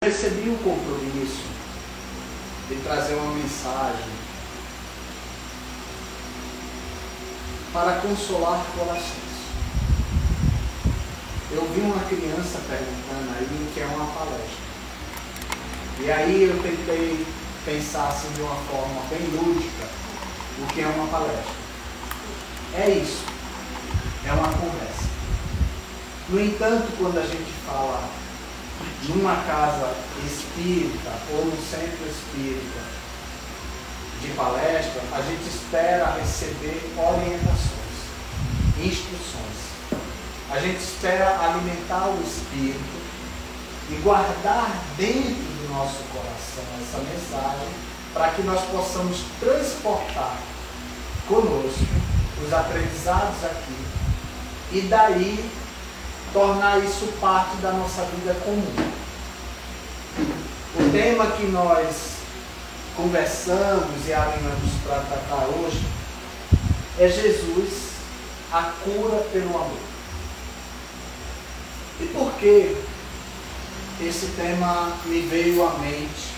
Recebi o compromisso de trazer uma mensagem para consolar corações. Eu vi uma criança perguntando aí o que é uma palestra. E aí eu tentei pensar assim de uma forma bem lúdica o que é uma palestra. É isso, é uma conversa. No entanto, quando a gente fala numa casa espírita ou no centro espírita de palestra, a gente espera receber orientações, instruções. A gente espera alimentar o espírito e guardar dentro do nosso coração essa mensagem para que nós possamos transportar conosco os aprendizados aqui e daí tornar isso parte da nossa vida comum. O tema que nós conversamos e alinhamos para tratar hoje é Jesus, a cura pelo amor. E por que esse tema me veio à mente?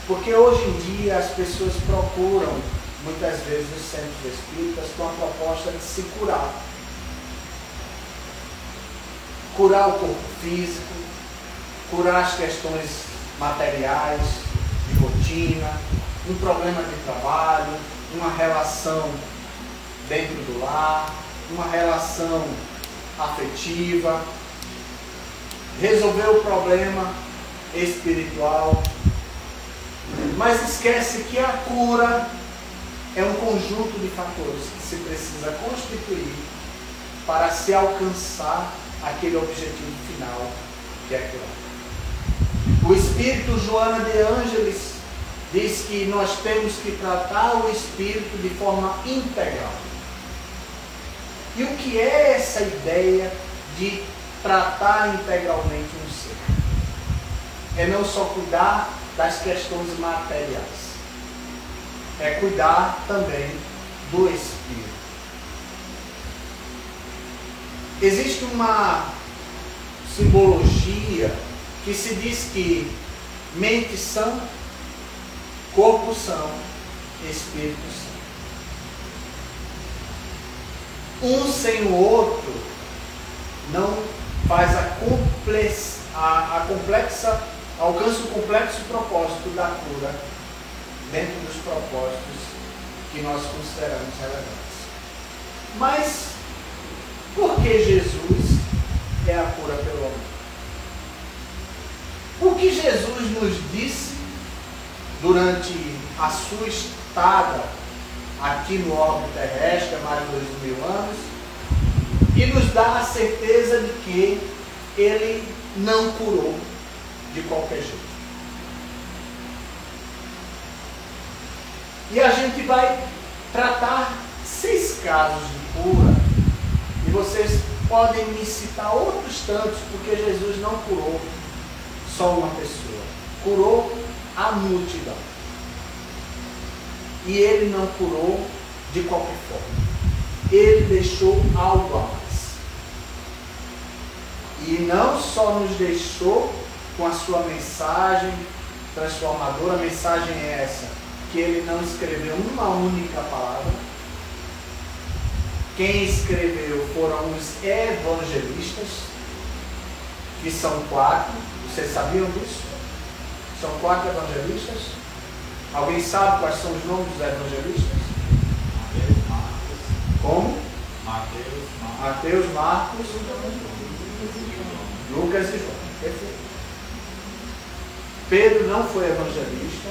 Porque hoje em dia as pessoas procuram, muitas vezes, os centros espíritas com a proposta de se curar. Curar o corpo físico, curar as questões materiais, de rotina, um problema de trabalho, uma relação dentro do lar, uma relação afetiva, resolver o problema espiritual. Mas esquece que a cura é um conjunto de fatores que se precisa constituir para se alcançar aquele objetivo final que é curar. O espírito Joana de Ângeles diz que nós temos que tratar o espírito de forma integral. E o que é essa ideia de tratar integralmente um ser? É não só cuidar das questões materiais, é cuidar também do espírito. Existe uma simbologia que se diz que mente sã, corpo são, espírito são. Um sem o outro não faz alcança o complexo propósito da cura dentro dos propósitos que nós consideramos relevantes. Mas por que Jesus é a cura pelo amor? O que Jesus nos disse durante a sua estada aqui no orbe terrestre há mais de 2000 anos, que nos dá a certeza de que Ele não curou de qualquer jeito. E a gente vai tratar 6 casos de cura. E vocês podem me citar outros tantos, porque Jesus não curou só uma pessoa, curou a multidão. E Ele não curou de qualquer forma. Ele deixou algo a mais. E não só nos deixou com a sua mensagem transformadora, a mensagem é essa, que Ele não escreveu uma única palavra. Quem escreveu foram os evangelistas, que são 4. Vocês sabiam disso? São 4 evangelistas. Alguém sabe quais são os nomes dos evangelistas? Mateus, Marcos. Como? Mateus, Marcos, Lucas e João. Perfeito. Pedro não foi evangelista.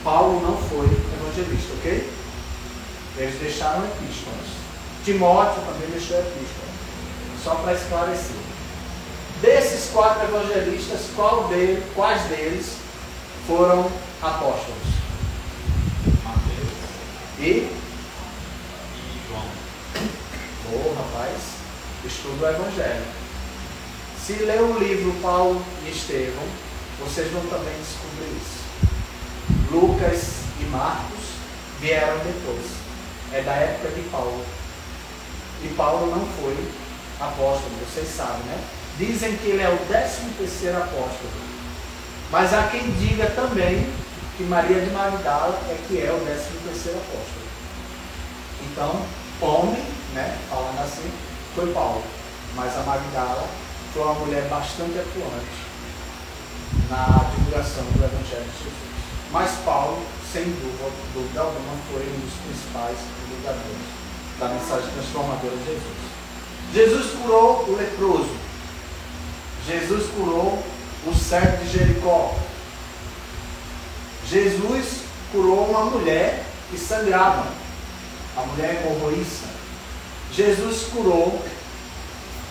Paulo não foi evangelista, ok? Eles deixaram epístolas. Timóteo também deixou epístola. Só para esclarecer. Desses 4 evangelistas, quais deles foram apóstolos? Mateus E João. Ô, rapaz, estuda o Evangelho. Se ler o livro Paulo e Estevão, vocês vão também descobrir isso. Lucas e Marcos vieram depois. É da época de Paulo. E Paulo não foi apóstolo, vocês sabem, né? dizem que ele é o 13º apóstolo. Mas há quem diga também que Maria de Magdala é que é o 13º apóstolo. Então, homem, né, falando assim, foi Paulo. Mas a Magdala foi uma mulher bastante atuante na divulgação do Evangelho de Jesus. Mas Paulo, sem dúvida alguma, foi um dos principais divulgadores da mensagem transformadora de Jesus. Jesus curou o leproso. Jesus curou o cego de Jericó. Jesus curou uma mulher que sangrava, a mulher hemorroíça. Jesus curou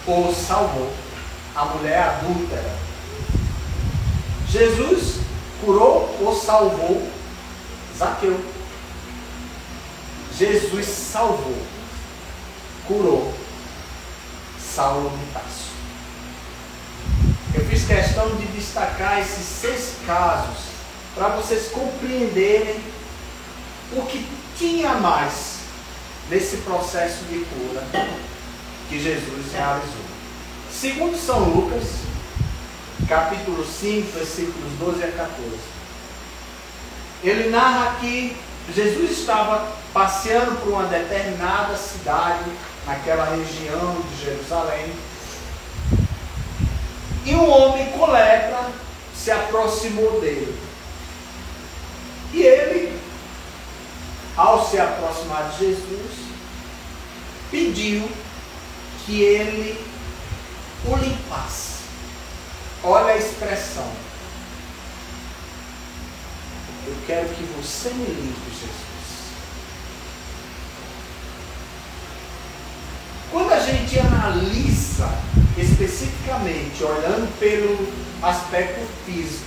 ou salvou a mulher adúltera. Jesus curou ou salvou Zaqueu. Jesus salvou, curou Saulo de Tarso. Eu fiz questão de destacar esses 6 casos para vocês compreenderem o que tinha mais nesse processo de cura que Jesus realizou. Segundo São Lucas, capítulo 5, versículos 12 a 14. Ele narra que Jesus estava passeando por uma determinada cidade, naquela região de Jerusalém, e um homem com lepra se aproximou dele. E ele, ao se aproximar de Jesus, pediu que ele o limpasse. Olha a expressão. Eu quero que você me limpe, Jesus. Quando a gente analisa especificamente, olhando pelo aspecto físico,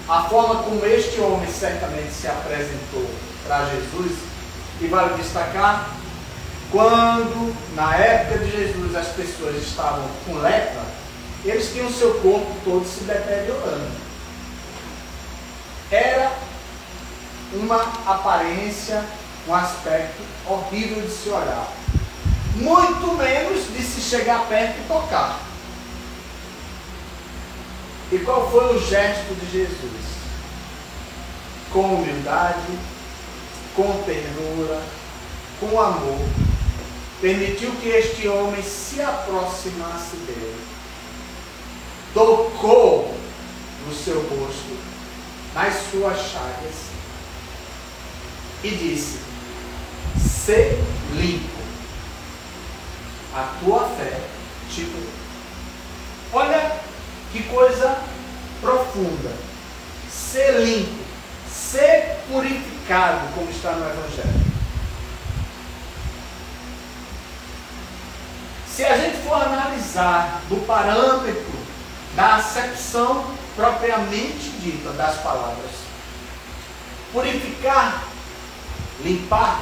a forma como este homem certamente se apresentou para Jesus, e vale destacar, quando na época de Jesus as pessoas estavam com lepra, eles tinham o seu corpo todo se deteriorando. Era uma aparência, um aspecto horrível de se olhar. Muito menos de se chegar perto e tocar. E qual foi o gesto de Jesus? Com humildade, com ternura, com amor, permitiu que este homem se aproximasse dele. Tocou no seu rosto, nas suas chagas, e disse: "Sê limpo. A tua fé te curou." Olha que coisa profunda. Ser limpo, ser purificado, como está no Evangelho. Se a gente for analisar do parâmetro da acepção propriamente dita das palavras, purificar, limpar,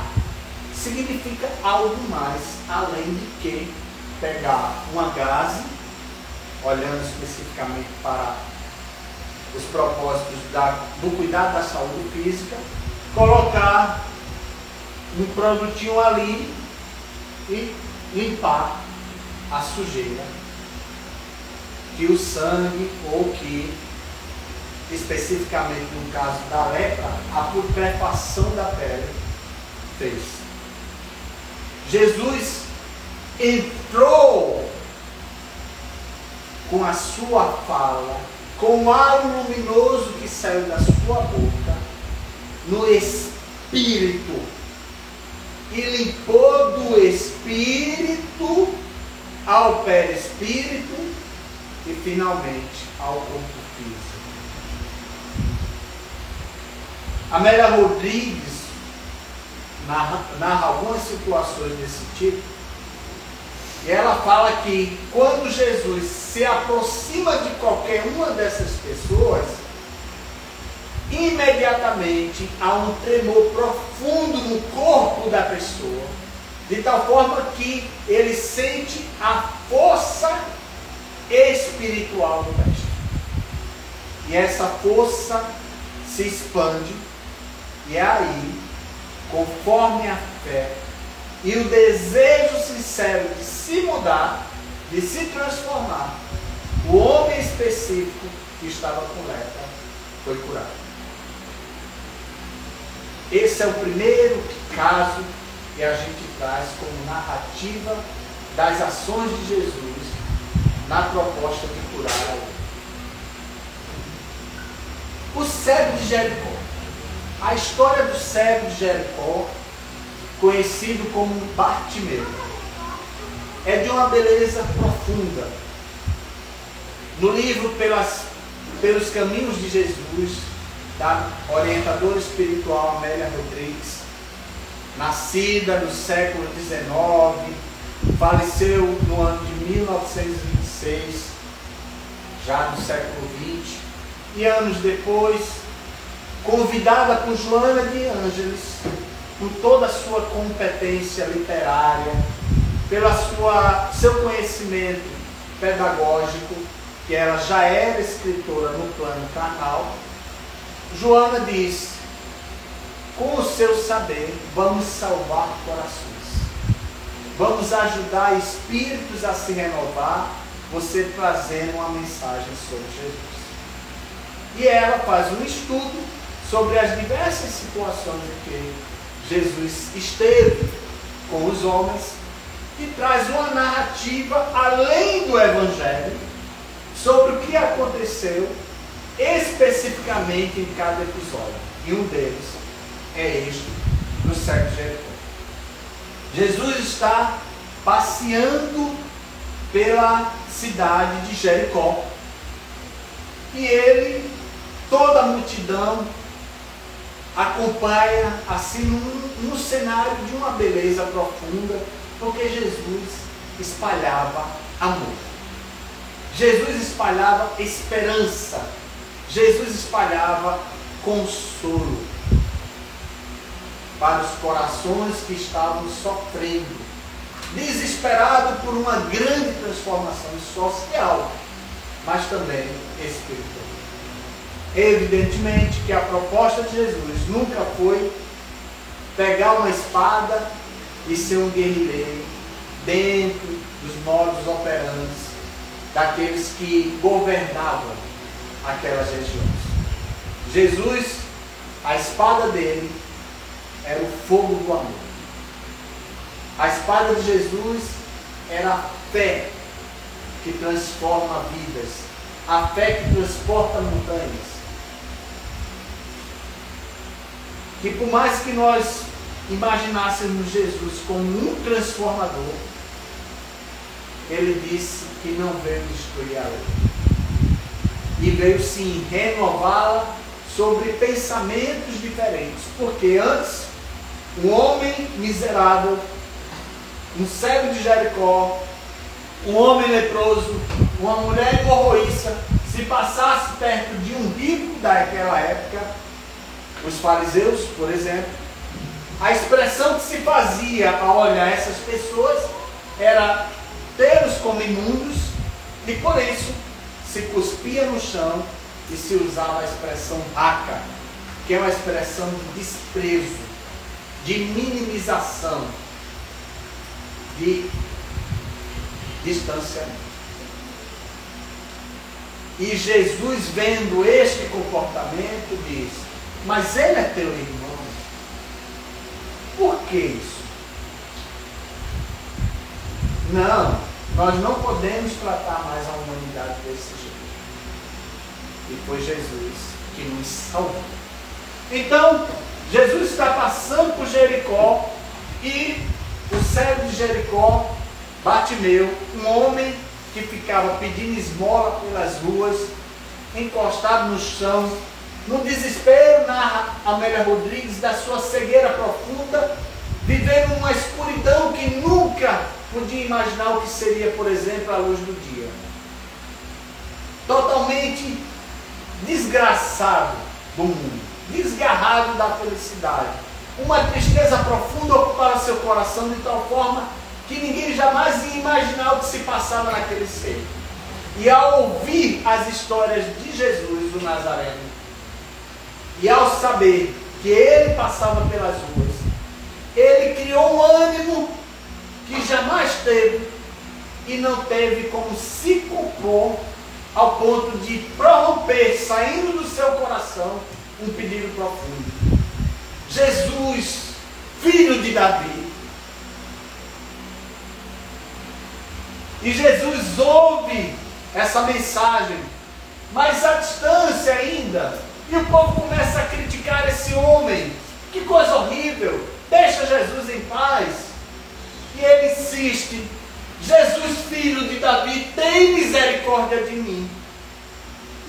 significa algo mais além de que pegar uma gaze, olhando especificamente para os propósitos do cuidado da saúde física, colocar um produtinho ali e limpar a sujeira que o sangue, ou que especificamente no caso da lepra, a putrefação da pele fez. Jesus entrou com a sua fala, com o ar luminoso que saiu da sua boca, no espírito, e limpou do espírito ao perispírito e finalmente ao corpo físico. Amélia Rodrigues narra algumas situações desse tipo, e ela fala que quando Jesus se aproxima de qualquer uma dessas pessoas, imediatamente há um tremor profundo no corpo da pessoa, de tal forma que ele sente a força espiritual do mestre. E essa força se expande, e é aí, conforme a fé e o desejo sincero de se mudar, de se transformar, o homem específico que estava com lepra foi curado. Esse é o primeiro caso que a gente traz como narrativa das ações de Jesus na proposta de curar a outra. O cego de Jericó. A história do cego de Jericó, conhecido como Bartimeu, é de uma beleza profunda. No livro Pelos Caminhos de Jesus, da orientadora espiritual Amélia Rodrigues, nascida no século XIX, faleceu no ano de 1926, já no século XX, e anos depois, convidada por Joana de Ângeles, por toda a sua competência literária, pelo seu conhecimento pedagógico, que ela já era escritora no plano carnal, Joana diz: com o seu saber, vamos salvar corações, vamos ajudar espíritos a se renovar, você trazendo uma mensagem sobre Jesus. E ela faz um estudo sobre as diversas situações em que Jesus esteve com os homens e traz uma narrativa além do Evangelho sobre o que aconteceu especificamente em cada episódio. E um deles é este do cego de Jericó. Jesus está passeando pela cidade de Jericó e ele, toda a multidão, acompanha assim num cenário de uma beleza profunda, porque Jesus espalhava amor, Jesus espalhava esperança, Jesus espalhava consolo para os corações que estavam sofrendo, desesperados por uma grande transformação social, mas também espiritual. Evidentemente que a proposta de Jesus nunca foi pegar uma espada e ser um guerrilheiro dentro dos modus operandi daqueles que governavam aquelas regiões. Jesus, a espada dele era o fogo do amor. A espada de Jesus era a fé que transforma vidas, a fé que transporta montanhas. Que por mais que nós imaginássemos Jesus como um transformador, ele disse que não veio destruir a lei, e veio sim renová-la sobre pensamentos diferentes, porque antes um homem miserável, um cego de Jericó, um homem leproso, uma mulher hemorroíça, se passasse perto de um rico daquela época, os fariseus, por exemplo, a expressão que se fazia ao olhar essas pessoas era tê-los como imundos, e por isso se cuspia no chão e se usava a expressão raca, que é uma expressão de desprezo, de minimização, de distanciamento. E Jesus, vendo este comportamento, diz: mas ele é teu irmão. Por que isso? Não, nós não podemos tratar mais a humanidade desse jeito. E foi Jesus que nos salvou. Então, Jesus está passando por Jericó e o cego de Jericó, Bartimeu, um homem que ficava pedindo esmola pelas ruas, encostado no chão, no desespero, narra Amélia Rodrigues, da sua cegueira profunda, vivendo uma escuridão que nunca podia imaginar o que seria, por exemplo, a luz do dia. Totalmente desgraçado do mundo, desgarrado da felicidade. Uma tristeza profunda ocupava seu coração de tal forma que ninguém jamais ia imaginar o que se passava naquele ser. E ao ouvir as histórias de Jesus, o Nazareno, e ao saber que ele passava pelas ruas, ele criou um ânimo que jamais teve e não teve como se compor ao ponto de prorromper, saindo do seu coração, um pedido profundo. Jesus, filho de Davi. E Jesus ouve essa mensagem, mas à distância ainda. E o povo começa a criticar esse homem. Que coisa horrível. Deixa Jesus em paz. E ele insiste. Jesus, filho de Davi, tem misericórdia de mim.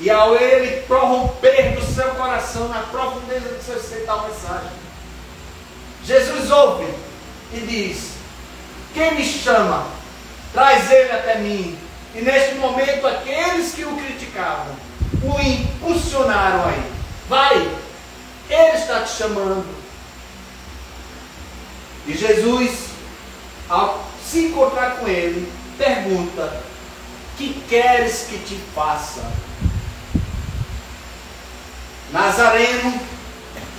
E ao ele prorromper do seu coração, na profundeza do seu ser, tal mensagem, Jesus ouve e diz: quem me chama? Traz ele até mim. E neste momento, aqueles que o criticavam, o impulsionaram aí. Vai, ele está te chamando. E Jesus, ao se encontrar com ele, pergunta: que queres que te faça? Nazareno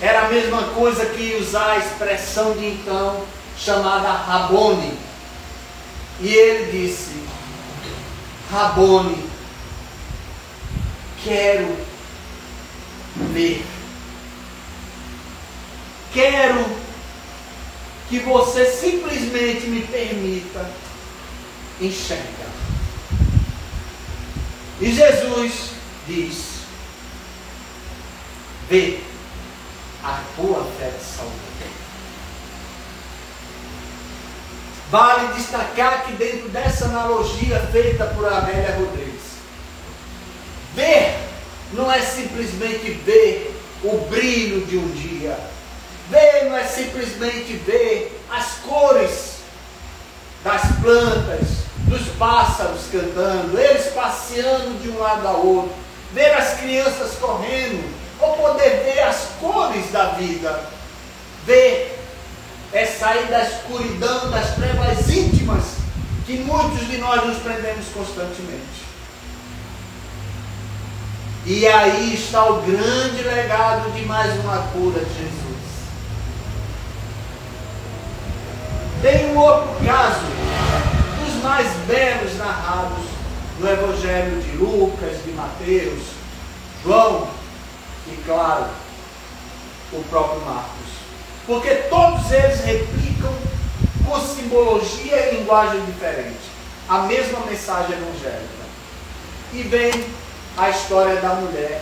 era a mesma coisa que usar a expressão de então, chamada Rabone. E ele disse: Rabone, quero ver. Quero que você simplesmente me permita enxergar. E Jesus diz: vê, a tua fé te salvou. Vale destacar que dentro dessa analogia feita por Amélia Rodrigues, ver não é simplesmente ver o brilho de um dia. Ver não é simplesmente ver as cores das plantas, dos pássaros cantando, eles passeando de um lado ao outro, ver as crianças correndo, ou poder ver as cores da vida. Ver é sair da escuridão, das trevas íntimas que muitos de nós nos prendemos constantemente. E aí está o grande legado de mais uma cura de Jesus. Tem um outro caso, dos mais belos narrados no Evangelho de Lucas, de Mateus, João e, claro, o próprio Marcos. Porque todos eles replicam com simbologia e linguagem diferente a mesma mensagem evangélica. E vem a história da mulher,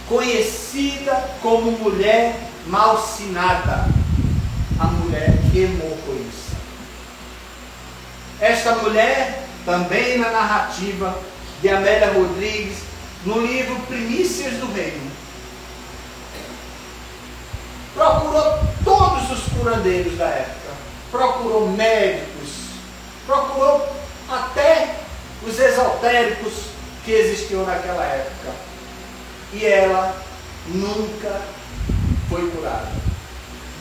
conhecida como mulher malsinada, a mulher que hemorroíça. Esta mulher, também na narrativa de Amélia Rodrigues, no livro Primícias do Reino, procurou todos os curandeiros da época, procurou médicos, procurou até os esotéricos que existiam naquela época, e ela nunca foi curada.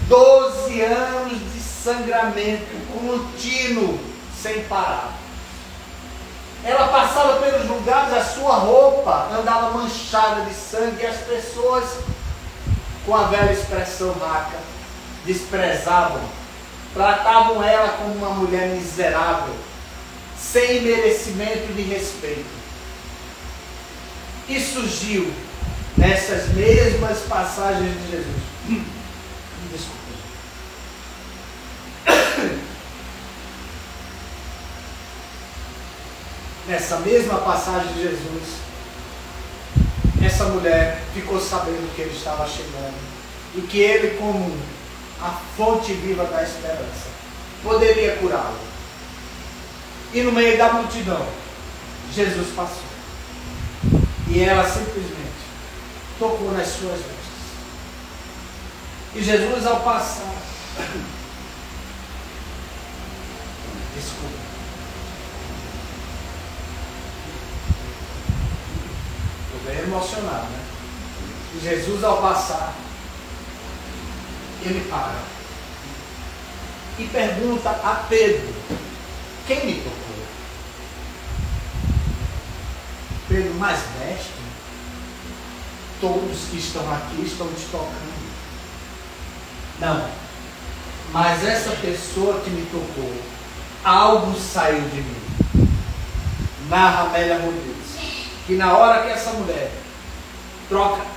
12 anos de sangramento contínuo, sem parar. Ela passava pelos lugares, a sua roupa andava manchada de sangue, e as pessoas, com a velha expressão raca, desprezavam, tratavam ela como uma mulher miserável, sem merecimento de respeito. E surgiu nessas mesmas passagens de Jesus. Desculpa. Nessa mesma passagem de Jesus, essa mulher ficou sabendo que ele estava chegando e que ele, como a fonte viva da esperança, poderia curá-lo. E no meio da multidão, Jesus passou. E ela simplesmente tocou nas suas vestes. E Jesus, ao passar, desculpa, estou bem emocionado, né? E Jesus, ao passar, ele para e pergunta a Pedro: quem me tocou? Pedro: mas mestre, todos que estão aqui estão te tocando. Não, mas essa pessoa que me tocou, algo saiu de mim. Narra Amélia Rodrigues. que na hora que essa mulher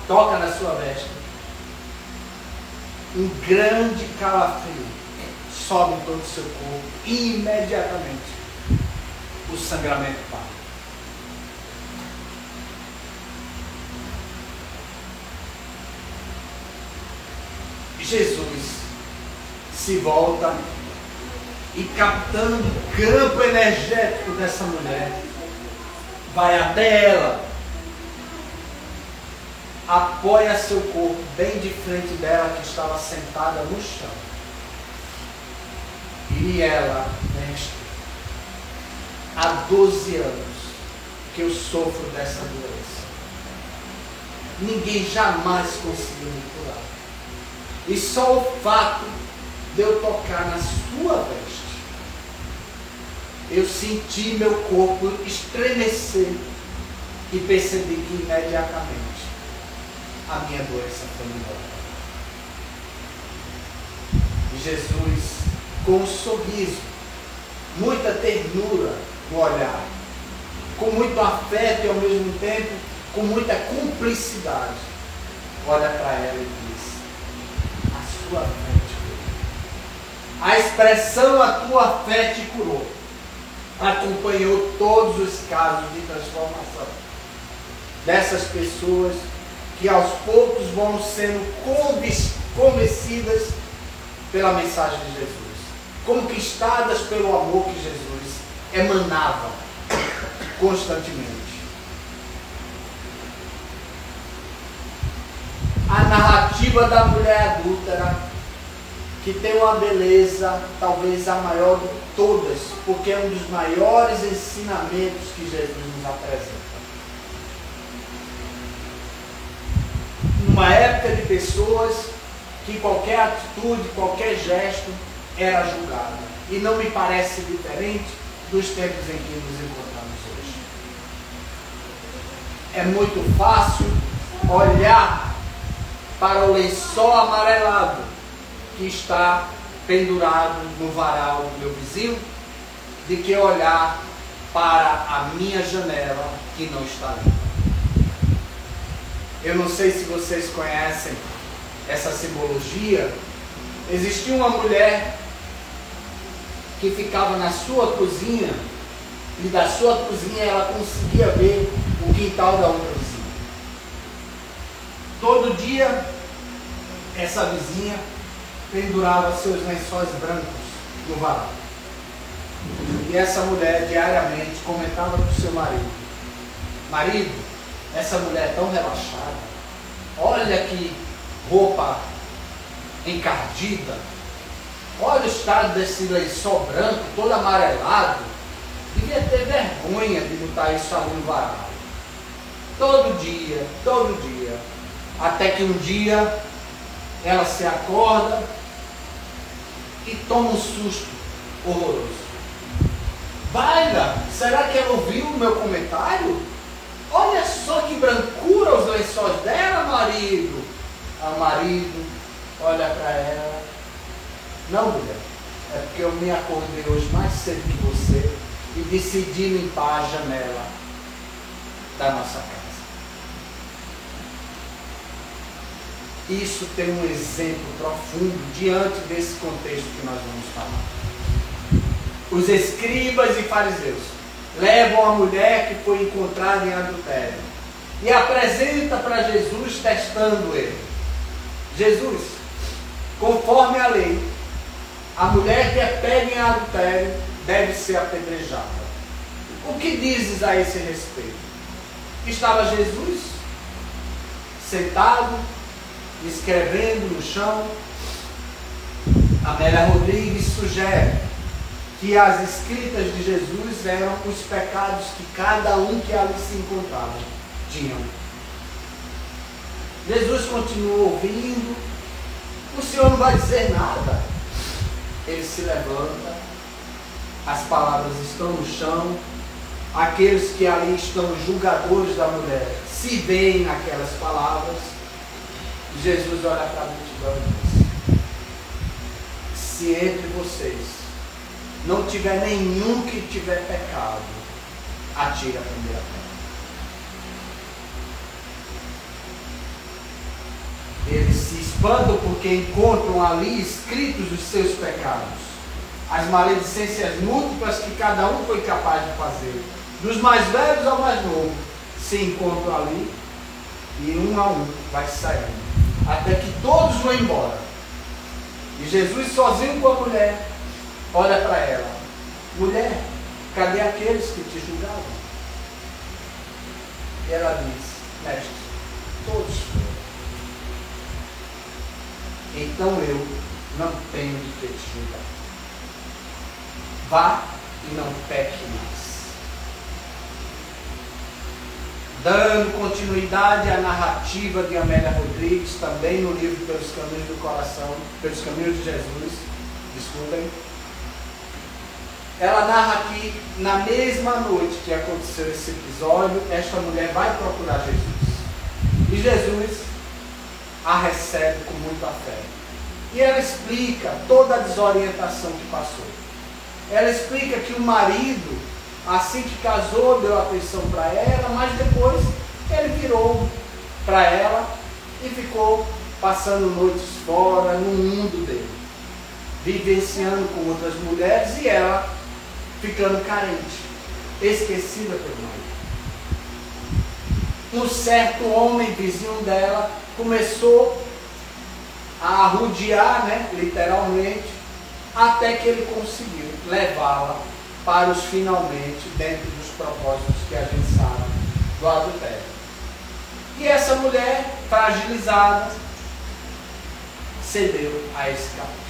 toca na sua veste, um grande calafrio sobe em todo o seu corpo e imediatamente o sangramento para. Jesus se volta e, captando o campo energético dessa mulher, vai até ela, apoia seu corpo bem de frente dela, que estava sentada no chão. E ela, mestre, há 12 anos que eu sofro dessa doença. Ninguém jamais conseguiu me curar. E só o fato de eu tocar na sua veste, eu senti meu corpo estremecer e percebi que imediatamente a minha doença foi embora. E Jesus, com um sorriso, muita ternura no olhar, com muito afeto e ao mesmo tempo com muita cumplicidade, olha para ela e diz: a sua fé te curou. A expressão "a tua fé te curou" acompanhou todos os casos de transformação dessas pessoas que aos poucos vão sendo convencidas pela mensagem de Jesus, conquistadas pelo amor que Jesus emanava constantemente. A narrativa da mulher adúltera, que tem uma beleza talvez a maior de todas, porque é um dos maiores ensinamentos que Jesus nos apresenta. Numa época de pessoas que qualquer atitude, qualquer gesto era julgada. E não me parece diferente dos tempos em que nos encontramos hoje. É muito fácil olhar para o lençol amarelado que está pendurado no varal do meu vizinho, de que olhar para a minha janela que não está limpa. Eu não sei se vocês conhecem essa simbologia. Existia uma mulher que ficava na sua cozinha, e da sua cozinha ela conseguia ver o quintal da outra vizinha. Todo dia essa vizinha pendurava seus lençóis brancos no varal. E essa mulher diariamente comentava com o seu marido: marido, essa mulher é tão relaxada, olha que roupa encardida, olha o estado desse lençol branco, todo amarelado, devia ter vergonha de botar isso ali no varal. Todo dia, até que um dia ela se acorda e toma um susto horroroso. Valha, será que ela ouviu o meu comentário? Olha só que brancura os lençóis dela, marido. O marido olha para ela: não, mulher, é porque eu me acordei hoje mais cedo que você e decidi limpar a janela da nossa casa. Isso tem um exemplo profundo diante desse contexto que nós vamos falar. Os escribas e fariseus levam a mulher que foi encontrada em adultério e apresenta para Jesus, testando ele. Jesus, conforme a lei, a mulher que é pega em adultério deve ser apedrejada. O que dizes a esse respeito? Estava Jesus sentado, escrevendo no chão. Amélia Rodrigues sugere que as escritas de Jesus eram os pecados que cada um que ali se encontrava tinham. Jesus continua ouvindo. O Senhor não vai dizer nada. Ele se levanta, as palavras estão no chão. Aqueles que ali estão julgadores da mulher se veem naquelas palavras. Jesus olha para a multidão e diz: se entre vocês não tiver nenhum que tiver pecado, atire a primeira pedra. espantam porque encontram ali escritos os seus pecados, as maledicências múltiplas que cada um foi capaz de fazer, dos mais velhos ao mais novo, se encontram ali e um a um vai saindo, até que todos vão embora. E Jesus sozinho com a mulher olha para ela: mulher, cadê aqueles que te julgavam? E ela diz: mestre, todos foram. Então eu não tenho de ter te julgado. Vá e não peque mais. Dando continuidade à narrativa de Amélia Rodrigues, também no livro Pelos Caminhos do Coração, Pelos Caminhos de Jesus, desculpem. Ela narra aqui, na mesma noite que aconteceu esse episódio, esta mulher vai procurar Jesus. E Jesus a recebe com muito afeto. E ela explica toda a desorientação que passou. Ela explica que o marido, assim que casou, deu atenção para ela, mas depois ele virou para ela e ficou passando noites fora, no mundo dele, vivenciando com outras mulheres e ela ficando carente, esquecida pelo marido. Um certo homem, vizinho dela, começou a arrodear, literalmente, até que ele conseguiu levá-la para os finalmente, dentro dos propósitos que a gente sabe do adultério. E essa mulher, fragilizada, cedeu a esse capricho.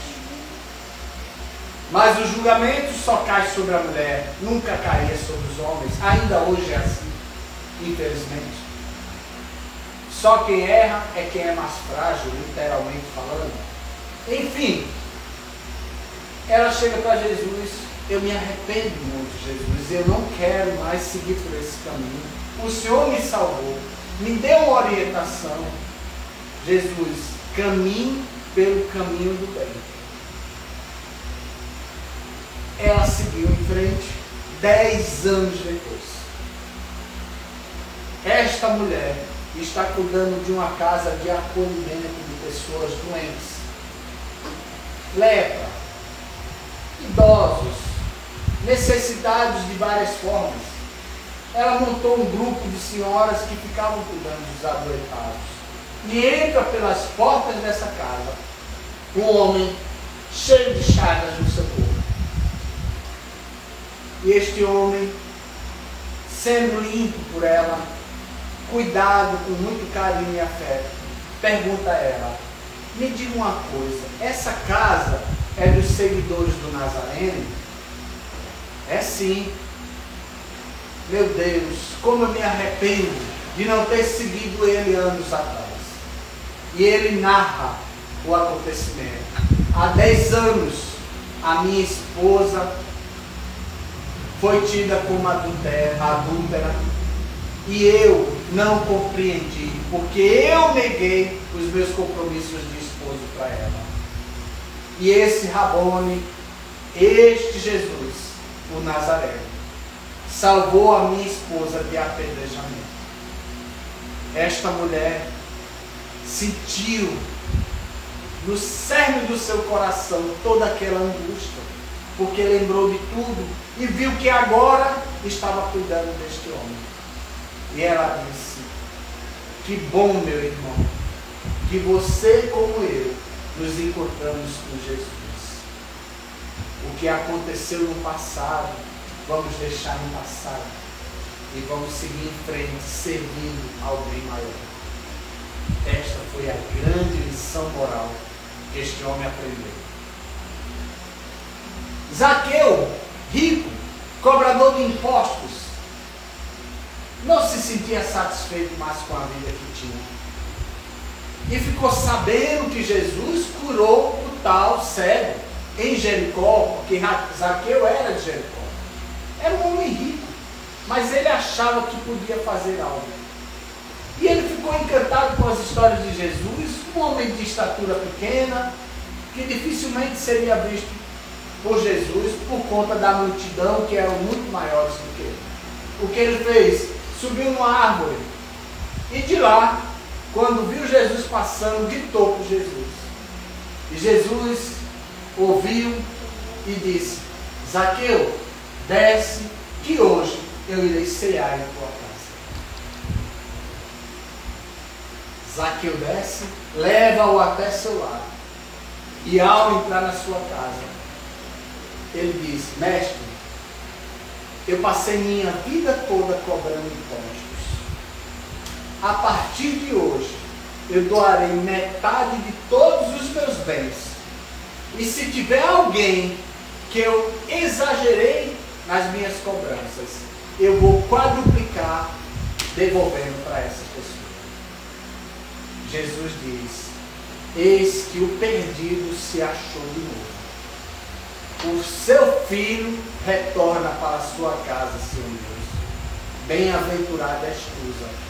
Mas o julgamento só cai sobre a mulher, nunca caía sobre os homens. Ainda hoje é assim, infelizmente. Só quem erra é quem é mais frágil, literalmente falando. Enfim, ela chega para Jesus: eu me arrependo muito, Jesus, eu não quero mais seguir por esse caminho. O Senhor me salvou, me deu uma orientação. Jesus, caminhe pelo caminho do bem. Ela seguiu em frente 10 anos depois. Esta mulher está cuidando de uma casa de acolhimento de pessoas doentes, lepra, idosos, necessitados de várias formas. Ela montou um grupo de senhoras que ficavam cuidando dos adoentados. E entra pelas portas dessa casa um homem cheio de chagas no seu corpo. E este homem, sendo limpo por ela, cuidado com muito carinho e afeto, pergunta a ela: me diga uma coisa, essa casa é dos seguidores do Nazareno? É sim. Meu Deus, como eu me arrependo de não ter seguido ele anos atrás. E ele narra o acontecimento. Há 10 anos, a minha esposa foi tida como adúltera, e eu não compreendi, porque eu neguei os meus compromissos de esposo para ela. E esse Rabone, este Jesus, o Nazareno, salvou a minha esposa de apedrejamento. Esta mulher sentiu no cerne do seu coração toda aquela angústia, porque lembrou de tudo e viu que agora estava cuidando deste homem. E ela disse: que bom, meu irmão, que você como eu nos encontramos com Jesus. O que aconteceu no passado, vamos deixar no passado e vamos seguir em frente, servindo ao bem maior. Esta foi a grande lição moral que este homem aprendeu. Zaqueu, rico, cobrador de impostos, não se sentia satisfeito mais com a vida que tinha. E ficou sabendo que Jesus curou o tal cego em Jericó, porque Zaqueu era de Jericó. Era um homem rico, mas ele achava que podia fazer algo. E ele ficou encantado com as histórias de Jesus, um homem de estatura pequena, que dificilmente seria visto por Jesus por conta da multidão, que eram muito maiores do que ele. O que ele fez? Subiu numa árvore e de lá quando viu Jesus passando, gritou por Jesus. E Jesus ouviu e disse: Zaqueu, desce, que hoje eu irei cear em tua casa. Zaqueu desce, leva-o até seu lar. E ao entrar na sua casa, ele disse: Mestre, eu passei minha vida toda cobrando impostos. A partir de hoje, eu doarei metade de todos os meus bens. E se tiver alguém que eu exagerei nas minhas cobranças, eu vou quadruplicar devolvendo para essas pessoas. Jesus diz: eis que o perdido se achou de novo. O seu filho retorna para a sua casa, Senhor Deus. Bem-aventurado és tu, Zaqueu.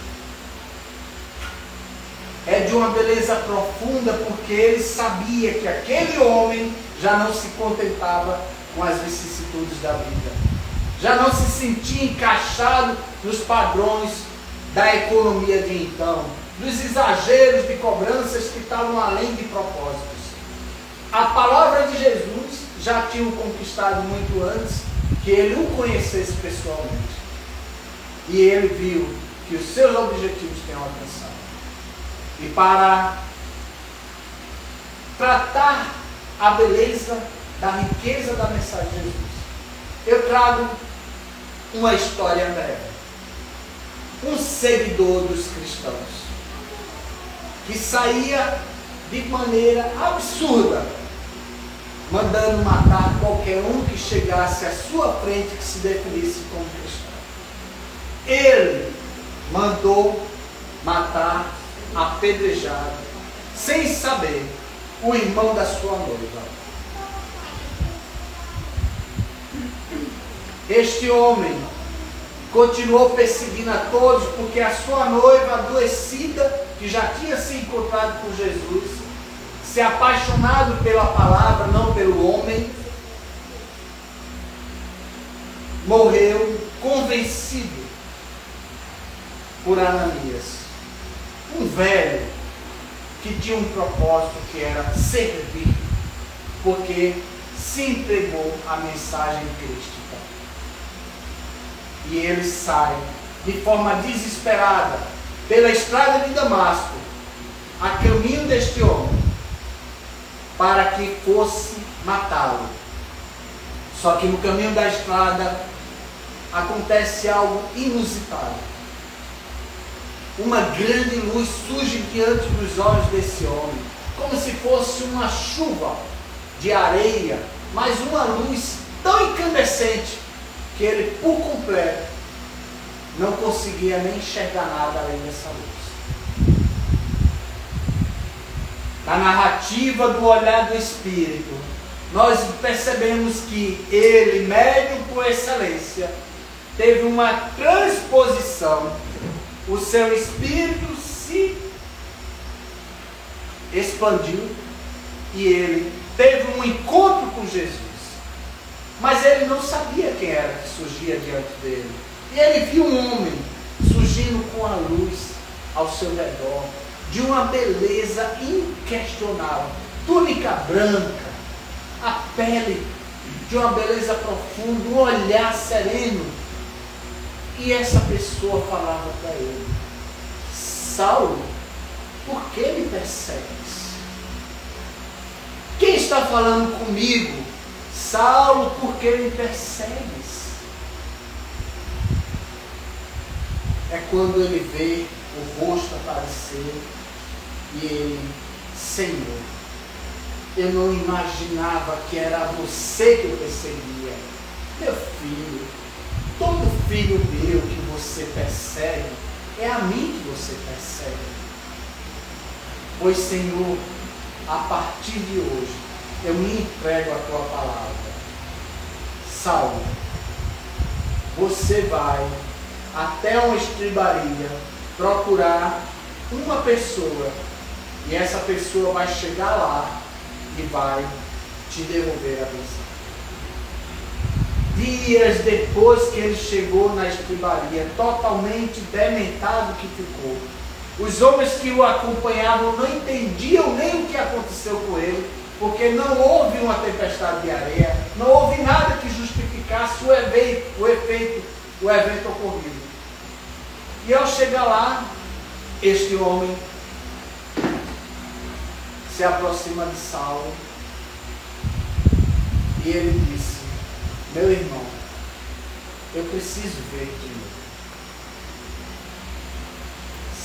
É de uma beleza profunda, porque ele sabia que aquele homem já não se contentava com as vicissitudes da vida, já não se sentia encaixado nos padrões da economia de então, dos exageros de cobranças que estavam além de propósitos. A palavra de Jesus já tinha o conquistado muito antes que ele o conhecesse pessoalmente, e ele viu que os seus objetivos tinham alcançado. E para tratar a beleza da riqueza da mensagem de Jesus, eu trago uma história breve. Um seguidor dos cristãos que saía de maneira absurda, mandando matar qualquer um que chegasse à sua frente que se definisse como cristão. Ele mandou matar, apedrejado, sem saber, o irmão da sua noiva. Este homem continuou perseguindo a todos, porque a sua noiva adoecida, que já tinha se encontrado com Jesus, se apaixonado pela palavra, não pelo homem, morreu convencido por Ananias, um velho que tinha um propósito que era servir, porque se entregou à mensagem crística. E ele sai de forma desesperada pela estrada de Damasco, a caminho deste homem, para que fosse matá-lo. Só que no caminho da estrada acontece algo inusitado. Uma grande luz surge diante dos olhos desse homem, como se fosse uma chuva de areia, mas uma luz tão incandescente que ele, por completo, não conseguia nem enxergar nada além dessa luz. Na narrativa do olhar do Espírito, nós percebemos que ele, médium por excelência, teve uma transposição. O seu espírito se expandiu e ele teve um encontro com Jesus. Mas ele não sabia quem era que surgia diante dele. E ele viu um homem surgindo com a luz ao seu redor, de uma beleza inquestionável, túnica branca, a pele de uma beleza profunda, um olhar sereno. E essa pessoa falava para ele: Saulo, por que me persegues? Quem está falando comigo? Saulo, por que me persegues? É quando ele vê o rosto aparecer e ele: Senhor, eu não imaginava que era você que eu perseguia. Meu filho, todo filho meu que você persegue, é a mim que você persegue. Pois, Senhor, a partir de hoje, eu me entrego à tua palavra. Saulo, você vai até uma estribaria procurar uma pessoa, e essa pessoa vai chegar lá e vai te devolver a mensagem. Dias depois que ele chegou na estribaria, totalmente dementado que ficou, Os homens que o acompanhavam não entendiam nem o que aconteceu com ele, porque não houve uma tempestade de areia, não houve nada que justificasse o evento ocorrido. E ao chegar lá, este homem se aproxima de Saulo e ele disse: meu irmão, eu preciso ver de novo.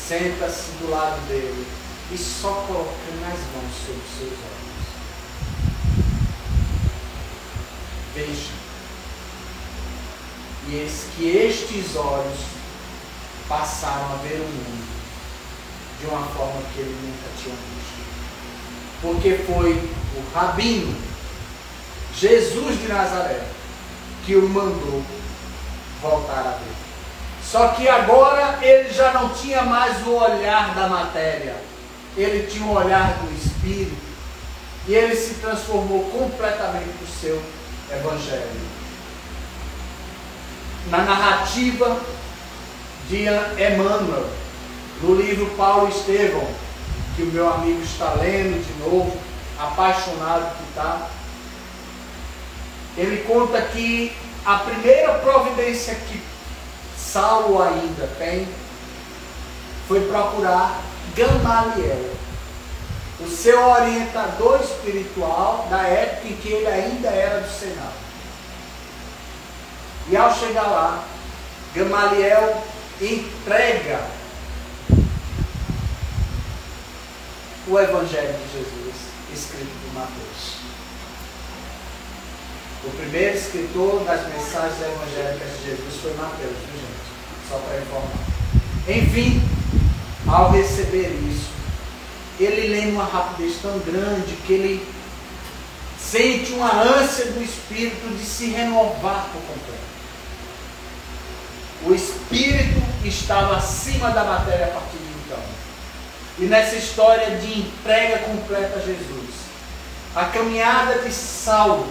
Senta-se do lado dele e só colocando as mãos sobre os seus olhos. Veja. E eis que estes olhos passaram a ver o mundo de uma forma que ele nunca tinha visto. Porque foi o Rabino, Jesus de Nazaré, que o mandou voltar a ver. Só que agora ele já não tinha mais o olhar da matéria, ele tinha o olhar do Espírito, e ele se transformou completamente no seu Evangelho. Na narrativa de Emmanuel, no livro Paulo e Estevão, que o meu amigo está lendo de novo, apaixonado que está, ele conta que a primeira providência que Saulo ainda tem foi procurar Gamaliel, o seu orientador espiritual da época em que ele ainda era do Senado. E ao chegar lá, Gamaliel entrega o Evangelho de Jesus, escrito por Mateus. O primeiro escritor das mensagens evangélicas de Jesus foi Mateus, viu, gente? Só para informar. Enfim, ao receber isso, ele lê numa rapidez tão grande que ele sente uma ânsia do Espírito de se renovar por completo. O Espírito estava acima da matéria a partir de então. E nessa história de entrega completa a Jesus, a caminhada de Saulo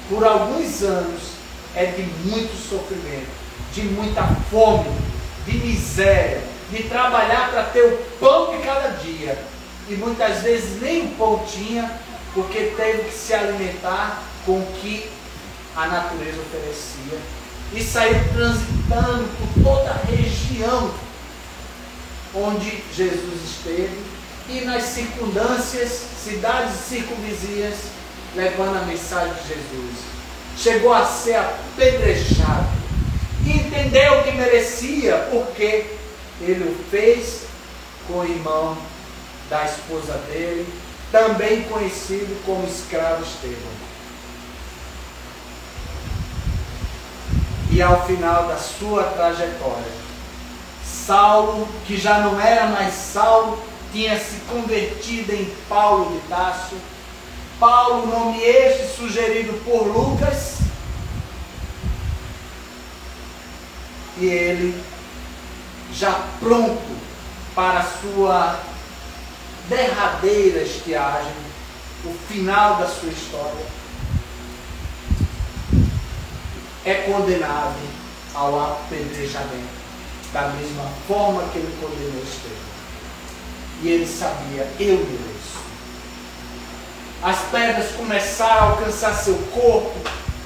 por alguns anos é de muito sofrimento, de muita fome, de miséria, de trabalhar para ter o pão de cada dia. E muitas vezes nem o pão tinha, porque teve que se alimentar com o que a natureza oferecia. E saiu transitando por toda a região onde Jesus esteve, e nas circundâncias, cidades circunvizinhas, levando a mensagem de Jesus. Chegou a ser apedrejado, e entendeu que merecia, porque ele o fez com o irmão da esposa dele, também conhecido como escravo Estevão. E ao final da sua trajetória, Saulo, que já não era mais Saulo, tinha se convertido em Paulo de Tarso. Paulo, nome este sugerido por Lucas, e ele, já pronto para a sua derradeira estiagem, o final da sua história, é condenado ao apedrejamento, da mesma forma que ele condenou Estevão. E ele sabia: eu mereço. As pedras começaram a alcançar seu corpo,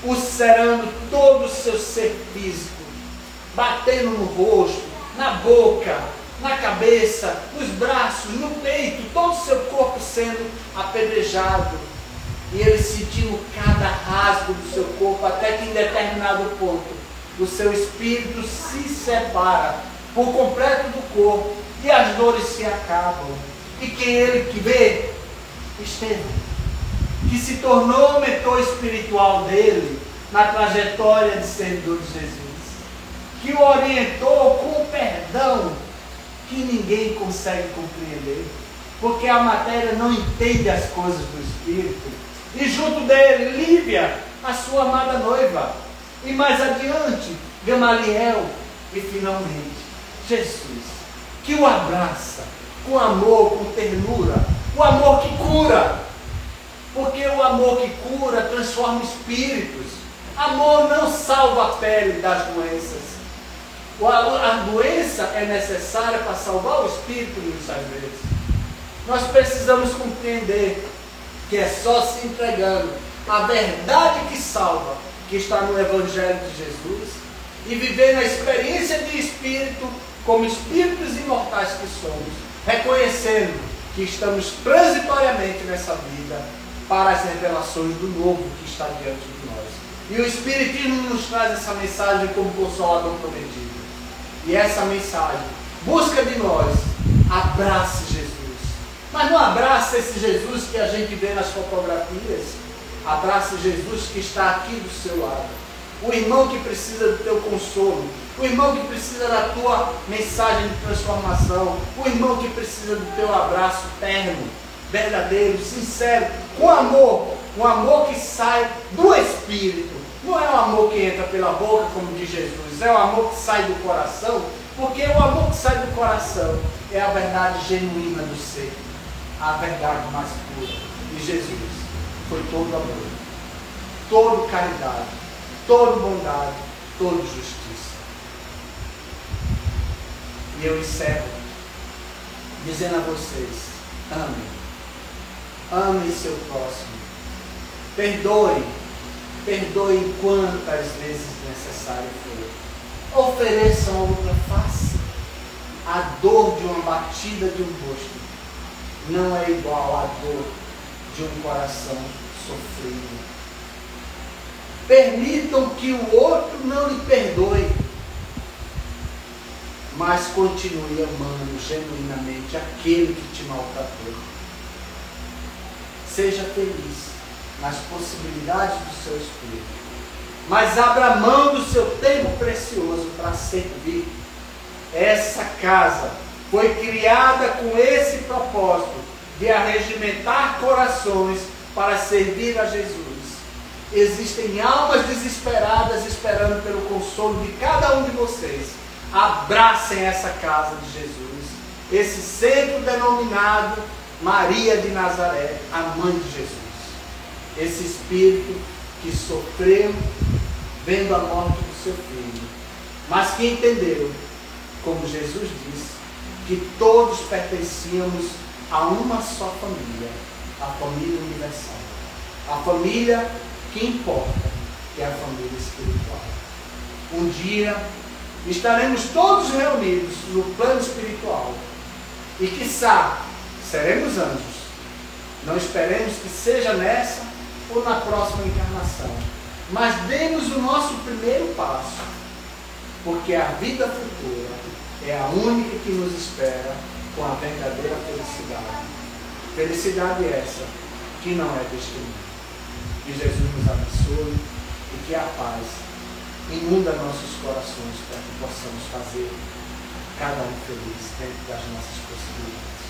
ulcerando todo o seu ser físico, batendo no rosto, na boca, na cabeça, nos braços, no peito, todo o seu corpo sendo apedrejado. E ele sentindo cada rasgo do seu corpo, até que em determinado ponto o seu espírito se separa por completo do corpo e as dores se acabam. E quem ele que vê? Estevão, que se tornou o mentor espiritual dele na trajetória de servidor de Jesus, que o orientou com o perdão que ninguém consegue compreender, porque a matéria não entende as coisas do Espírito. E junto dele, Lívia, a sua amada noiva. E mais adiante, Gamaliel. E finalmente, Jesus, que o abraça com amor, com ternura. O amor que cura. Porque o amor que cura transforma espíritos. Amor não salva a pele das doenças. A doença é necessária para salvar o espírito muitas vezes. Nós precisamos compreender que é só se entregando à verdade que salva, que está no Evangelho de Jesus, e viver na experiência de espírito, como espíritos imortais que somos, reconhecendo que estamos transitoriamente nessa vida para as revelações do novo que está diante de nós. E o Espiritismo nos traz essa mensagem como Consolador prometido. E essa mensagem busca de nós, abrace Jesus. Mas não abrace esse Jesus que a gente vê nas fotografias. Abrace Jesus que está aqui do seu lado. O irmão que precisa do teu consolo. O irmão que precisa da tua mensagem de transformação. O irmão que precisa do teu abraço terno, verdadeiro, sincero, com amor. Um amor que sai do Espírito. Não é o amor que entra pela boca, como diz Jesus. É o amor que sai do coração. Porque o amor que sai do coração é a verdade genuína do ser. A verdade mais pura. E Jesus foi todo amor, todo caridade, todo bondade, todo justiça. E eu encerro dizendo a vocês: amem. Amem seu próximo. Perdoem. Perdoem quantas vezes necessário for. Ofereçam a outra face. A dor de uma batida de um rosto não é igual à dor de um coração sofrido. Permitam que o outro não lhe perdoe, mas continue amando genuinamente aquele que te maltratou. Seja feliz nas possibilidades do seu espírito, mas abra mão do seu tempo precioso para servir. Essa casa foi criada com esse propósito de arregimentar corações para servir a Jesus. Existem almas desesperadas esperando pelo consolo de cada um de vocês. Abracem essa casa de Jesus, esse centro denominado Maria de Nazaré, a mãe de Jesus. Esse espírito que sofreu vendo a morte do seu filho, mas que entendeu, como Jesus disse, que todos pertencíamos a uma só família, a família universal, a família que importa, que é a família espiritual. Um dia estaremos todos reunidos no plano espiritual e, quiçá, seremos anjos. Não esperemos que seja nessa ou na próxima encarnação, mas demos o nosso primeiro passo, porque a vida futura é a única que nos espera com a verdadeira felicidade. Felicidade essa que não é destino. Que Jesus nos abençoe e que a paz inunda nossos corações para que possamos fazer cada um feliz dentro das nossas possibilidades.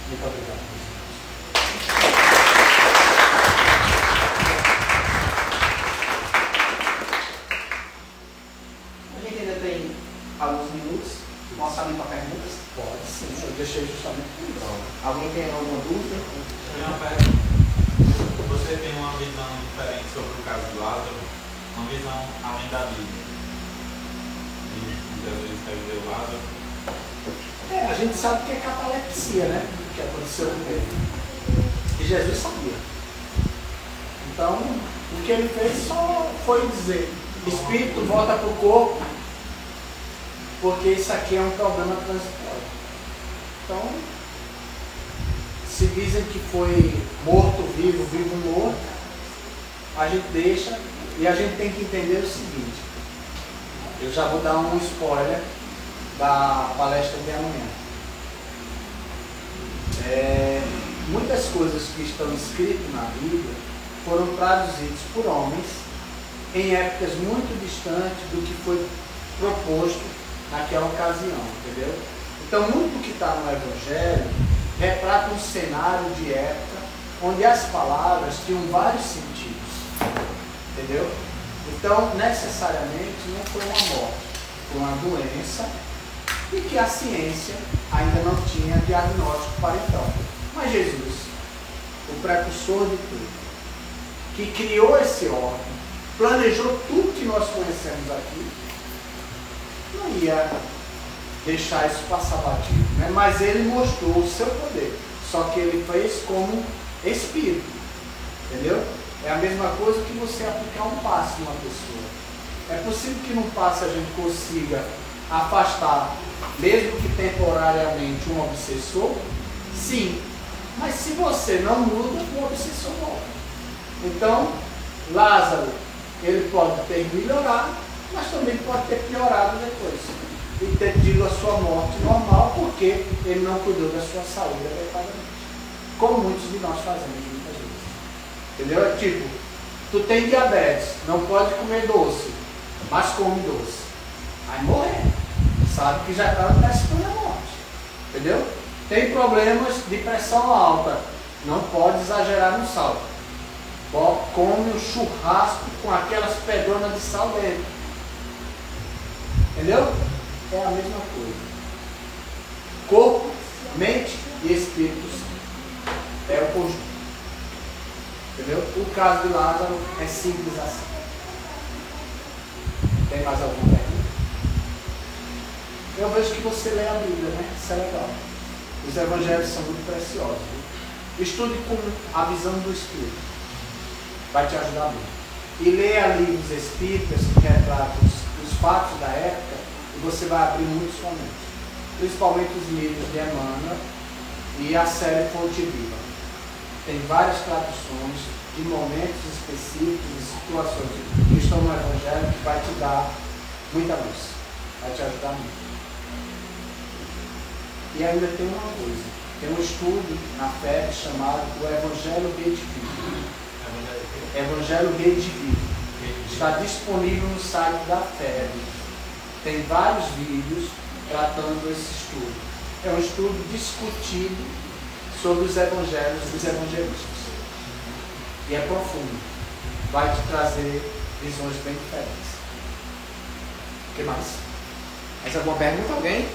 Muito obrigado, Jesus. A gente ainda tem alguns minutos. Nosso amigo para perguntas? Pode sim, eu deixei justamente por isso. Alguém tem alguma dúvida? Você tem uma visão diferente sobre o caso de Lázaro, uma visão além da Bíblia. Jesus reviveu Lázaro. A gente sabe que é catalepsia, né? Que aconteceu com ele. E Jesus sabia. Então, o que ele fez só foi dizer: espírito, volta para o corpo, porque isso aqui é um problema transitório. Então, se dizem que foi morto, vivo, vivo, morto, a gente deixa, e a gente tem que entender o seguinte. Eu já vou dar um spoiler da palestra de amanhã. Muitas coisas que estão escritas na Bíblia foram traduzidas por homens em épocas muito distantes do que foi proposto naquela ocasião, entendeu? Então, muito que está no Evangelho retrata um cenário de época onde as palavras tinham vários sentidos, entendeu? Então, necessariamente, não foi uma morte, foi uma doença e que a ciência ainda não tinha diagnóstico para então. Mas Jesus, o precursor de tudo, que criou esse órgão, planejou tudo que nós conhecemos aqui, não ia deixar isso passar batido, né? Mas ele mostrou o seu poder, só que ele fez como Espírito, entendeu? É a mesma coisa que você aplicar um passe numa pessoa. É possível que num passe a gente consiga afastar, mesmo que temporariamente, um obsessor? Sim, mas se você não muda, o obsessor volta. Então, Lázaro, ele pode ter melhorado, mas também pode ter piorado depois e ter tido a sua morte normal porque ele não cuidou da sua saúde adequadamente, como muitos de nós fazemos muitas vezes. Entendeu? É tipo, tu tem diabetes, não pode comer doce, mas come doce, vai morrer, sabe que já está antecipando a morte. Entendeu? Tem problemas de pressão alta, não pode exagerar no sal, come um churrasco com aquelas pedronas de sal dentro. Entendeu? É a mesma coisa. Corpo, mente e Espírito Santo. É o conjunto. Entendeu? O caso de Lázaro é simples assim. Tem mais alguma pergunta? Eu vejo que você lê a Bíblia, né? Isso é legal. Os evangelhos são muito preciosos. Estude com a visão do Espírito. Vai te ajudar muito. E leia livros espíritas que retratam os fatos da época e você vai abrir muitos momentos. Principalmente os livros de Emmanuel e a série Fonte Viva. Tem várias traduções de momentos específicos e situações que estão no Evangelho que vai te dar muita luz. Vai te ajudar muito. E ainda tem uma coisa. Tem um estudo na FEB chamado o Evangelho Redivivo. Evangelho Redivivo. Está disponível no site da FEB. Tem vários vídeos tratando esse estudo. É um estudo discutido sobre os evangelhos dos evangelistas. E é profundo. Vai te trazer visões bem diferentes. O que mais? Mais alguma pergunta? Alguém?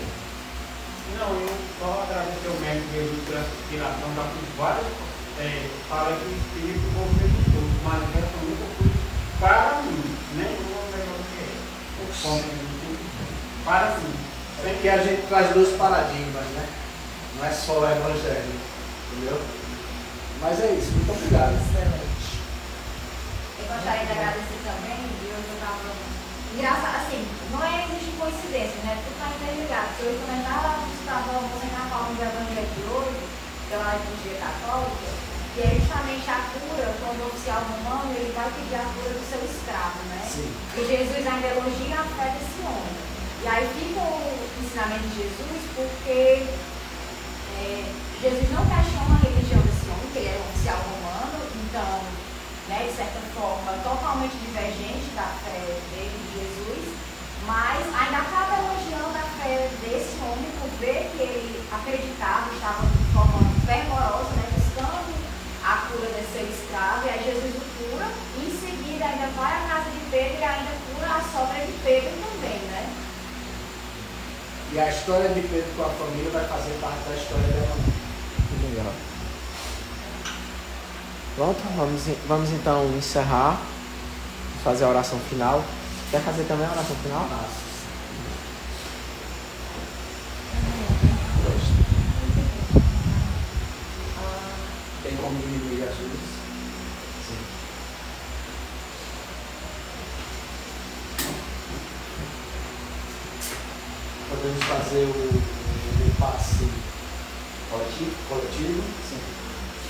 Não, eu só agradecer ao médico Jesus pela inspiração da várias. Fala que o Espírito você de todos, mas essa nunca foi para mim, né? Para mim. É que a gente traz dois paradigmas, né? Não é só o Evangelho, entendeu? Mas é isso, muito obrigado. Excelente. Eu gostaria de agradecer também, eu estava. Engraçado, assim, não existe coincidência, né? Tudo está interligado. Se eu comentar, você está falando do Evangelho de hoje, pela liturgia católica, que é justamente a cura, quando o oficial romano, ele vai pedir a cura do seu escravo, né? Sim. E Jesus ainda elogia a fé desse homem. E aí fica o ensinamento de Jesus, porque Jesus não questiona a religião desse homem, que ele é um oficial romano, então, né, de certa forma, totalmente divergente da fé dele, de Jesus, mas ainda acaba elogiando a fé desse homem por ver que ele acreditava, estava de forma fervorosa, né, buscando a cura desse seu escravo, e aí Jesus o cura, e em seguida ainda vai à casa de Pedro e ainda cura a sogra de Pedro também, né? E a história de Pedro com a família vai fazer parte da história dela. Legal. Pronto, vamos então encerrar, fazer a oração final. Quer fazer também a oração final? Tem como diminuir as luzes? Sim. Podemos fazer o passe coletivo? Sim.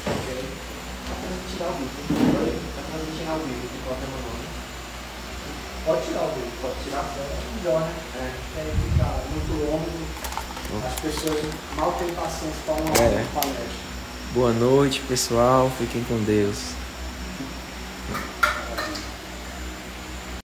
Ok. Tá transmitindo ao vivo. Tá transmitindo ao vivo, de qualquer maneira. Pode tirar o vídeo, pode tirar, é melhor, né? Fica muito longo, as pessoas mal têm paciência para uma palestra. Boa noite, pessoal. Fiquem com Deus.